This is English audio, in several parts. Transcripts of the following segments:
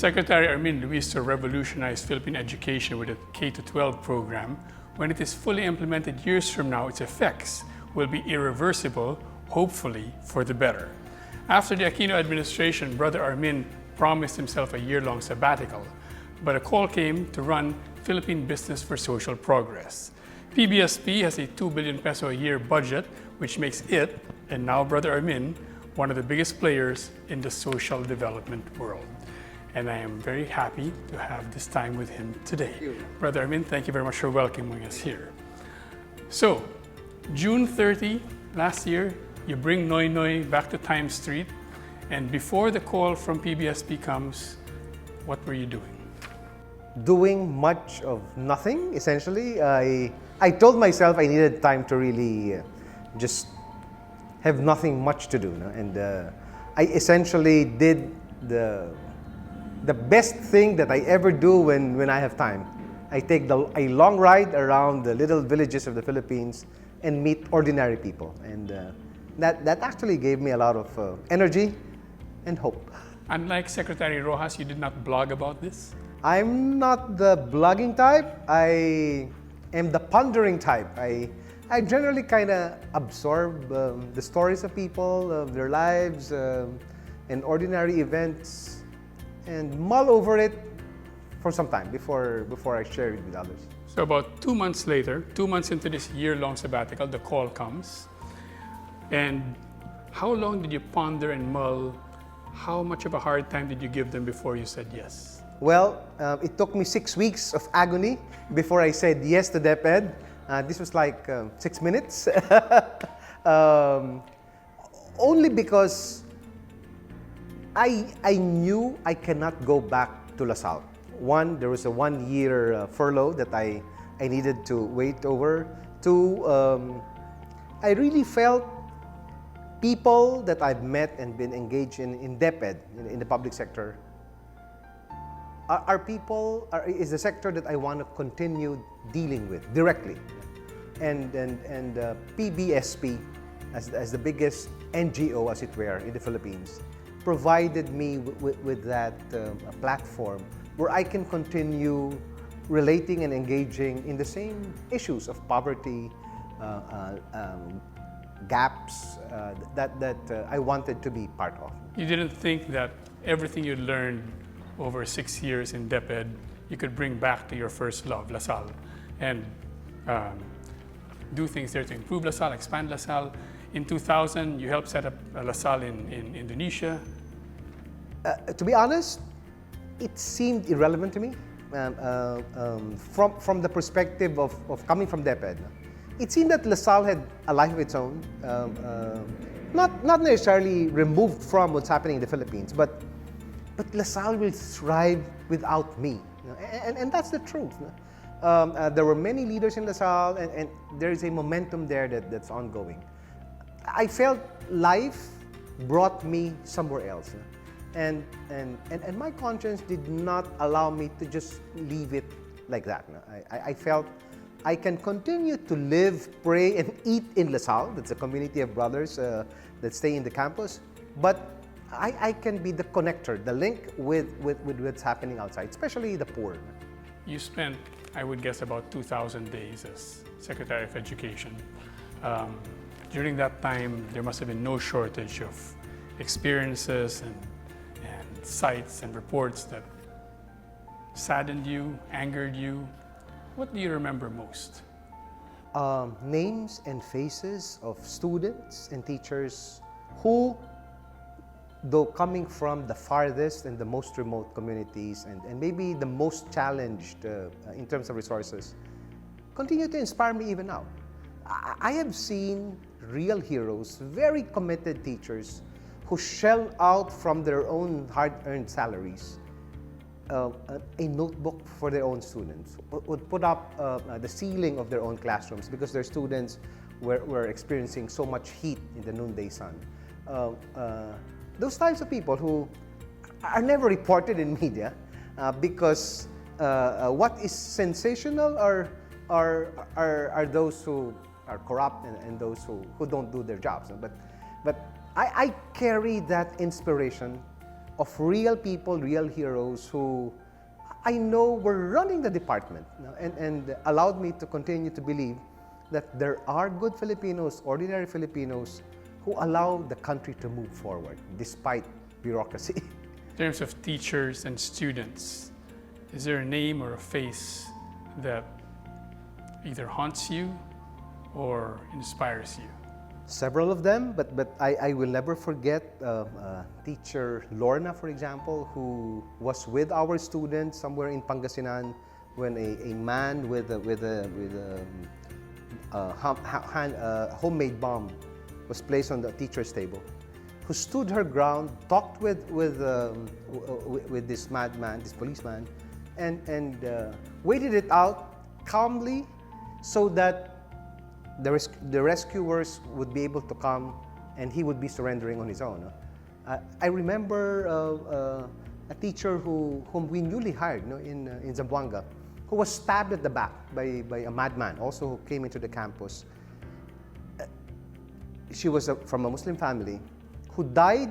Secretary Armin Luistro revolutionized Philippine education with a K-12 program. When it is fully implemented years from now, its effects will be irreversible, hopefully for the better. After the Aquino administration, Brother Armin promised himself a year-long sabbatical, but a call came to run Philippine Business for Social Progress. PBSV has a 2 billion peso a year budget, which makes it, and now Brother Armin, one of the biggest players in the social development world. And I am very happy to have this time with him today. Brother Armin, thank you very much for welcoming us here. So, June 30 last year, you bring Noy Noy back to Times Street, and before the call from PBSV comes, what were you doing? Doing much of nothing, essentially. I told myself I needed time to really just have nothing much to do. No? And I essentially did the best thing that I ever do when I have time. I take a long ride around the little villages of the Philippines and meet ordinary people. And that actually gave me a lot of energy and hope. Unlike Secretary Rojas, you did not blog about this? I'm not the blogging type. I am the pondering type. I generally kind of absorb the stories of people, their lives, and ordinary events, and mull over it for some time before I share it with others. So about 2 months later, 2 months into this year-long sabbatical, the call comes. And how long did you ponder and mull? How much of a hard time did you give them before you said yes? Well, it took me 6 weeks of agony before I said yes to DepEd. This was like 6 minutes. Only because I knew I cannot go back to LaSalle. One, there was a 1-year furlough that I needed to wait over. Two, I really felt people that I've met and been engaged in DepEd, in the public sector, is the sector that I want to continue dealing with directly. And PBSV, as the biggest NGO, as it were, in the Philippines, provided me with that platform where I can continue relating and engaging in the same issues of poverty, gaps that I wanted to be part of. You didn't think that everything you learned over 6 years in DepEd, you could bring back to your first love, LaSalle, and do things there to improve LaSalle, expand LaSalle. In 2000, you helped set up LaSalle in Indonesia. To be honest, it seemed irrelevant to me from the perspective of coming from DepEd. It seemed that LaSalle had a life of its own, not necessarily removed from what's happening in the Philippines, but LaSalle will thrive without me, and that's the truth. There were many leaders in LaSalle, and there is a momentum there that's ongoing. I felt life brought me somewhere else, and my conscience did not allow me to just leave it like that. I felt I can continue to live, pray, and eat in LaSalle. That's a community of brothers that stay in the campus, but I can be the connector, the link with what's happening outside, especially the poor. You spent, I would guess, about 2,000 days as Secretary of Education. During that time, there must have been no shortage of experiences and sights and reports that saddened you, angered you. What do you remember most? Names and faces of students and teachers who, though coming from the farthest and the most remote communities and maybe the most challenged in terms of resources, continue to inspire me even now. I have seen real heroes, very committed teachers who shell out from their own hard-earned salaries a notebook for their own students, would put up the ceiling of their own classrooms because their students were experiencing so much heat in the noonday sun. Those types of people who are never reported in media because what is sensational are those who are corrupt and those who don't do their jobs. But I carry that inspiration of real people, real heroes who I know were running the department, and allowed me to continue to believe that there are good Filipinos, ordinary Filipinos, who allow the country to move forward despite bureaucracy. In terms of teachers and students, is there a name or a face that either haunts you or inspires you? Several of them, but I will never forget teacher Lorna, for example, who was with our students somewhere in Pangasinan when a man with a homemade bomb was placed on the teacher's table, who stood her ground, talked with this madman, this policeman, and waited it out calmly so that the rescuers would be able to come and he would be surrendering on his own. I remember a teacher whom we newly hired in Zamboanga, who was stabbed at the back by a madman, also who came into the campus. She was from a Muslim family who died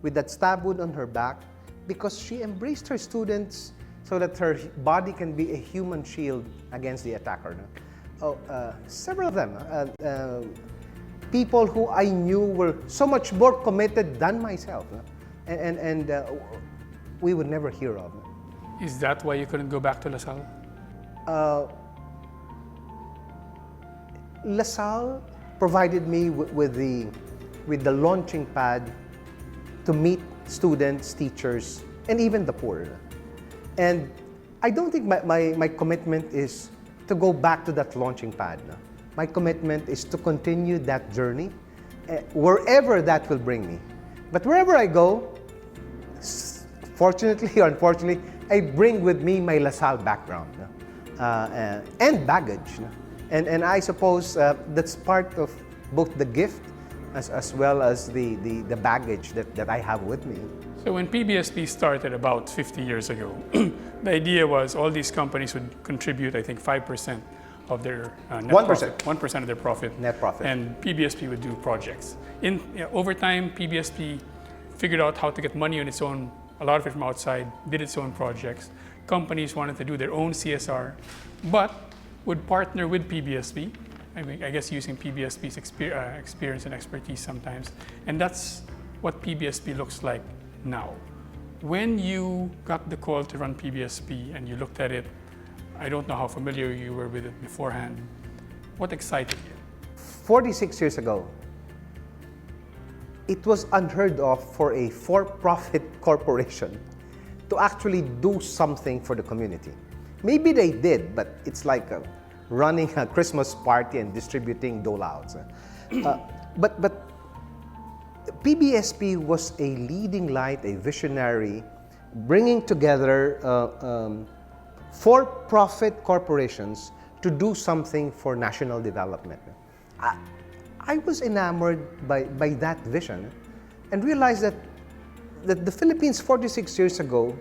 with that stab wound on her back because she embraced her students so that her body can be a human shield against the attacker. Several of them, people who I knew were so much more committed than myself, and we would never hear of. Is that why you couldn't go back to LaSalle? LaSalle provided me with the launching pad to meet students, teachers, and even the poor. And I don't think my commitment is to go back to that launching pad. My commitment is to continue that journey, wherever that will bring me. But wherever I go, fortunately or unfortunately, I bring with me my LaSalle background and baggage. And I suppose that's part of both the gift as well as the baggage that I have with me. So when PBSV started about 50 years ago, the idea was all these companies would contribute, I think, 5% of their net 1%. profit, 1% of their profit, Net profit. and PBSV would do projects. Over time, PBSV figured out how to get money on its own, a lot of it from outside, did its own projects. Companies wanted to do their own CSR, but would partner with PBSV, I guess using PBSV's experience and expertise sometimes. And that's what PBSV looks like now. When you got the call to run PBSV and you looked at it, I don't know how familiar you were with it beforehand. What excited you? 46 years ago, it was unheard of for a for-profit corporation to actually do something for the community. Maybe they did, but it's like running a Christmas party and distributing dole-outs. But PBSP was a leading light, a visionary, bringing together for-profit corporations to do something for national development. I was enamored by that vision and realized that the Philippines 46 years ago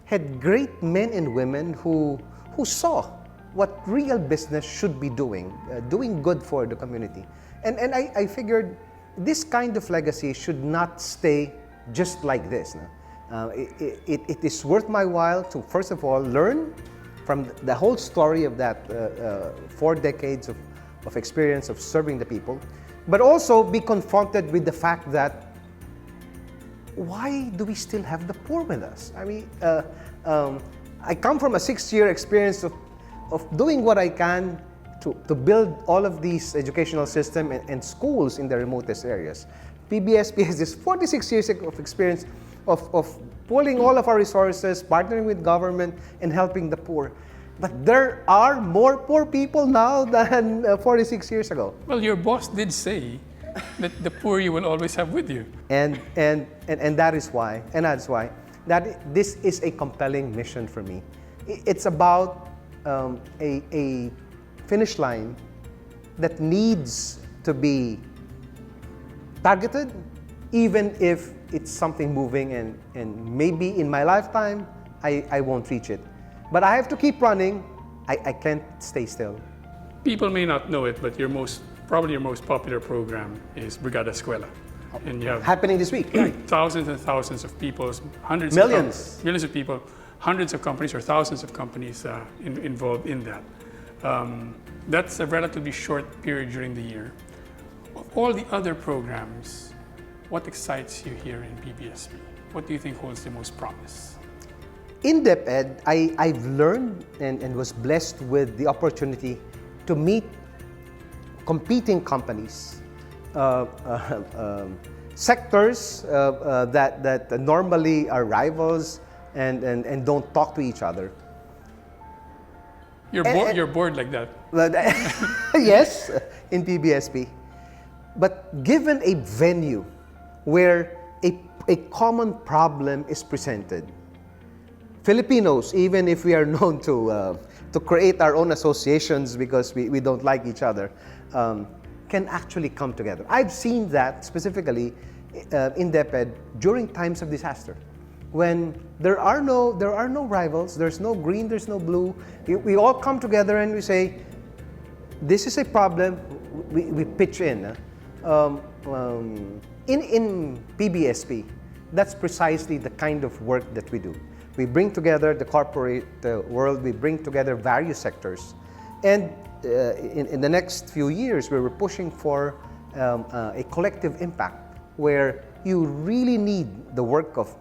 had great men and women who saw what real business should be doing good for the community. And I figured this kind of legacy should not stay just like this. It is worth my while to, first of all, learn from the whole story of that 4 decades of experience of serving the people, but also be confronted with the fact that why do we still have the poor with us? I mean, I come from a 6-year experience of doing what I can to build all of these educational system and schools in the remotest areas. PBSP has this 46 years of experience of pulling all of our resources, partnering with government, and helping the poor. But there are more poor people now than 46 years ago. Well, your boss did say that the poor you will always have with you. And that is why, that this is a compelling mission for me. It's about a finish line that needs to be targeted, even if it's something moving and maybe in my lifetime I won't reach it. But I have to keep running. I can't stay still. People may not know it, but probably your most popular program is Brigada Escuela. And you have Happening this week. Right. thousands and thousands of people, Millions. millions of people, hundreds of companies or thousands of companies involved in that. That's a relatively short period during the year. Of all the other programs, what excites you here in PBSV? What do you think holds the most promise? In DepEd, I've learned and was blessed with the opportunity to meet competing companies, sectors that normally are rivals and don't talk to each other. You're bored like that. Yes, in PBSP. But given a venue where a common problem is presented, Filipinos, even if we are known to create our own associations because we don't like each other, can actually come together. I've seen that specifically in DepEd during times of disaster, when there are no rivals, there's no green, there's no blue. We all come together and we say, this is a problem. We pitch in. In PBSP, that's precisely the kind of work that we do. We bring together the corporate world, we bring together various sectors. And in the next few years, we're pushing for a collective impact where you really need the work of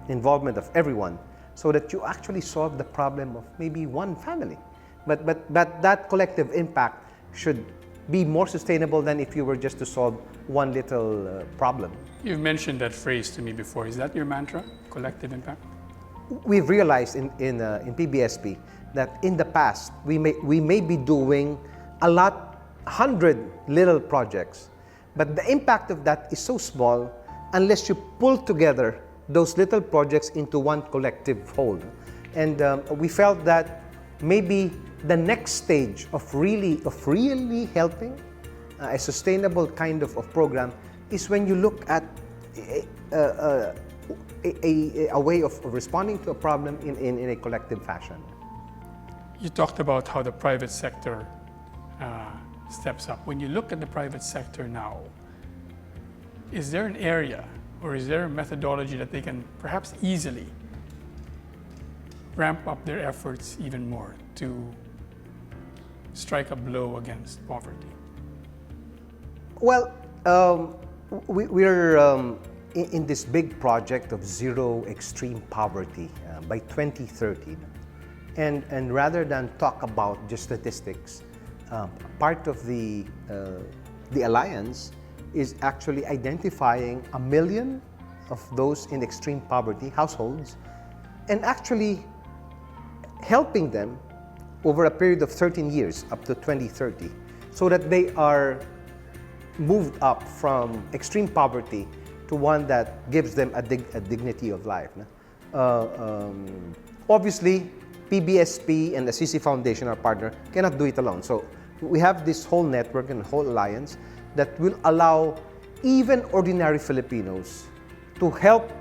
involvement of everyone so that you actually solve the problem of maybe one family. But that collective impact should be more sustainable than if you were just to solve one little problem. You've mentioned that phrase to me before. Is that your mantra, collective impact? We've realized in PBSP that in the past we may be doing 100 little projects, but the impact of that is so small unless you pull together those little projects into one collective whole. And we felt that maybe the next stage of really helping a sustainable kind of program is when you look at a way of responding to a problem in a collective fashion. You talked about how the private sector steps up. When you look at the private sector now, is there an area or is there a methodology that they can perhaps easily ramp up their efforts even more to strike a blow against poverty? Well, we're in this big project of zero extreme poverty by 2030. And rather than talk about just statistics, part of the alliance is actually identifying 1 million of those in extreme poverty households and actually helping them over a period of 13 years up to 2030 so that they are moved up from extreme poverty to one that gives them a dignity of life. Obviously, PBSP and the CC Foundation, our partner, cannot do it alone. So we have this whole network and whole alliance that will allow even ordinary Filipinos to help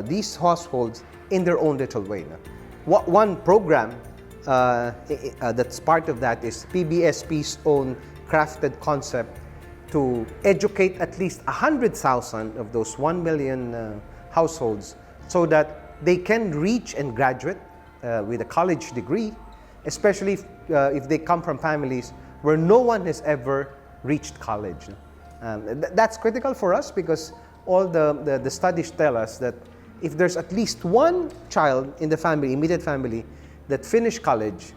these households in their own little way. One program that's part of that is PBSP's own crafted concept to educate at least 100,000 of those 1 million households so that they can reach and graduate with a college degree, especially if they come from families where no one has ever reached college. That's critical for us because all the studies tell us that if there's at least one child in the family, immediate family, that finished college,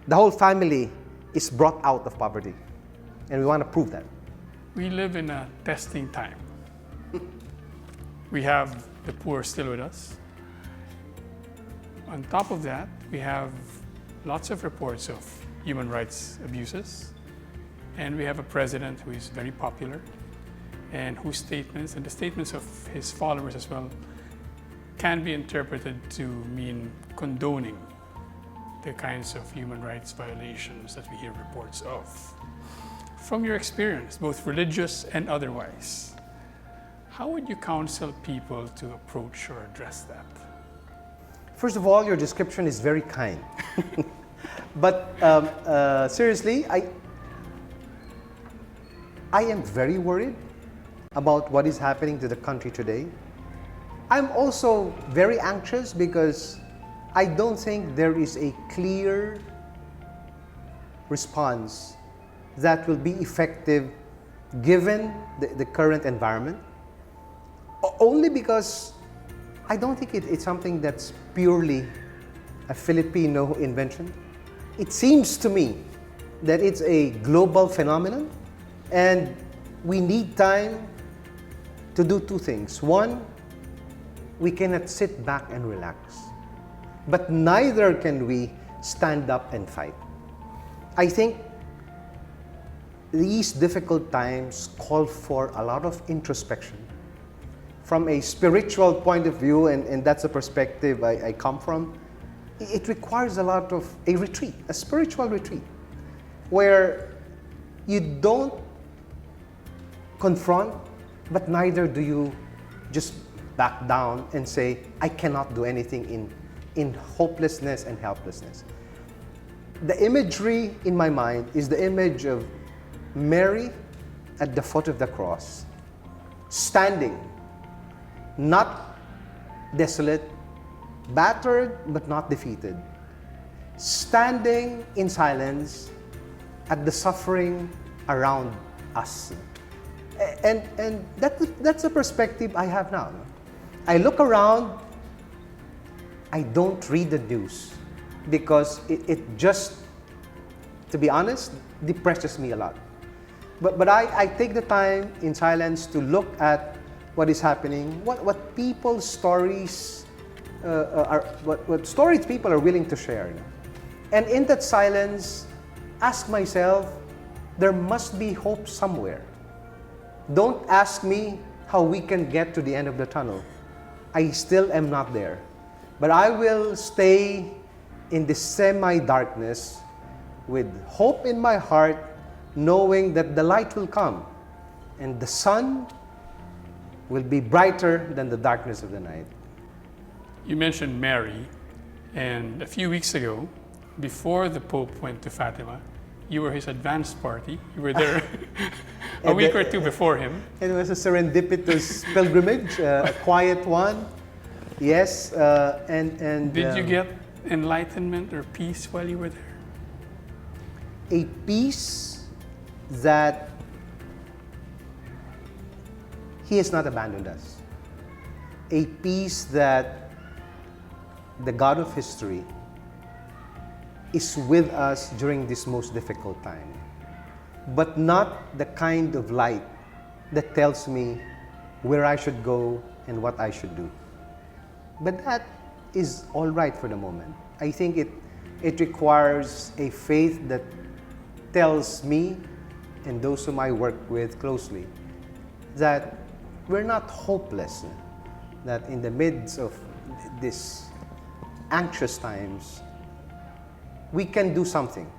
the whole family is brought out of poverty. And we want to prove that. We live in a testing time. We have the poor still with us. On top of that, we have lots of reports of human rights abuses. And we have a president who is very popular and whose statements, and the statements of his followers as well, can be interpreted to mean condoning the kinds of human rights violations that we hear reports of. From your experience, both religious and otherwise, how would you counsel people to approach or address that? First of all, your description is very kind. But seriously, I am very worried about what is happening to the country today. I'm also very anxious because I don't think there is a clear response that will be effective given the current environment. Only because I don't think it's something that's purely a Filipino invention. It seems to me that it's a global phenomenon, and we need time to do two things. One, we cannot sit back and relax, but neither can we stand up and fight. I think these difficult times call for a lot of introspection. From a spiritual point of view, and that's a perspective I come from, it requires a lot of a retreat, a spiritual retreat, where you don't confront, but neither do you just back down and say, I cannot do anything in hopelessness and helplessness. The imagery in my mind is the image of Mary at the foot of the cross, standing, not desolate, battered but not defeated, standing in silence at the suffering around us. And that's a perspective I have now. I look around, I don't read the news because it just, to be honest, depresses me a lot. But I take the time in silence to look at what is happening, what people's stories what stories people are willing to share. And in that silence, ask myself, there must be hope somewhere. Don't ask me how we can get to the end of the tunnel. I still am not there. But I will stay in the semi-darkness with hope in my heart, knowing that the light will come and the sun will be brighter than the darkness of the night. You mentioned Mary, and a few weeks ago, before the Pope went to Fatima, you were his advance party. You were there a week or two before him. It was a serendipitous pilgrimage, a quiet one. Yes, and did you get enlightenment or peace while you were there? A peace that He has not abandoned us. A peace that the God of history is with us during this most difficult time, but not the kind of light that tells me where I should go and what I should do. But that is all right for the moment. I think it requires a faith that tells me and those whom I work with closely that we're not hopeless, that in the midst of this anxious times, we can do something.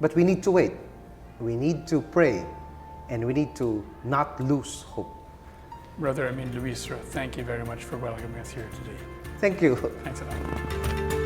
But we need to wait. We need to pray, and we need to not lose hope. Brother Armin Luistro, thank you very much for welcoming us here today. Thank you. Thanks a lot.